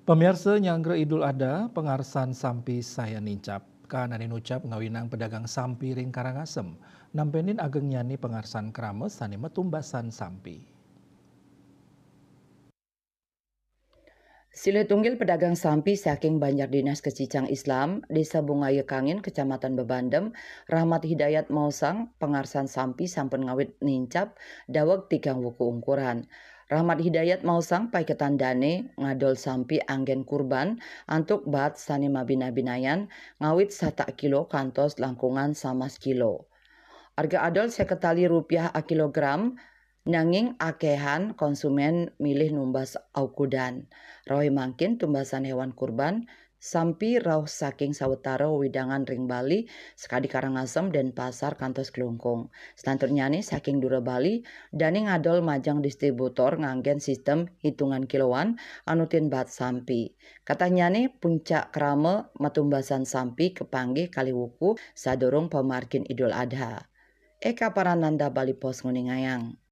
Pemirsa nyanggra Idul Adha, pengarsan sampi saya nincap. Kanan ucap ngawinang pedagang sampi ring Karangasem. Nampenin ageng nyani pengarsan krames sani metumbasan sampi. Sile tunggil pedagang sampi saking Banjar Dinas Kecicang Islam, Desa Bungaya Kangin, Kecamatan Bebandem, Rahmat Hidayat Mausang, pengarsan sampi sampun ngawit nincap, daweg tigang wuku ungkuran. Rahmat Hidayat Mausang pai ketandane ngadol sampi anggen kurban antuk bat sani mabina-binayan ngawit 1 kilo kantos langkungan sama sekilo. Harga adol seketali rupiah a kilogram, nanging akehan konsumen milih numbas aukudan. Roy mangkin tumbasan hewan kurban, sampi rauh saking sawetara widangan ring Bali, sekadi Karangasem dan pasar kantos kelungkung. Selanjutnya nih saking Dura Bali, dani ngadol majang distributor nganggen sistem hitungan kiloan anutin bat sampi. Katanya nih puncak krame matumbasan sampi kepanggih kaliwuku sadurung pemarkin Idul Adha. Eka Parananda Bali Pos Nguningayang.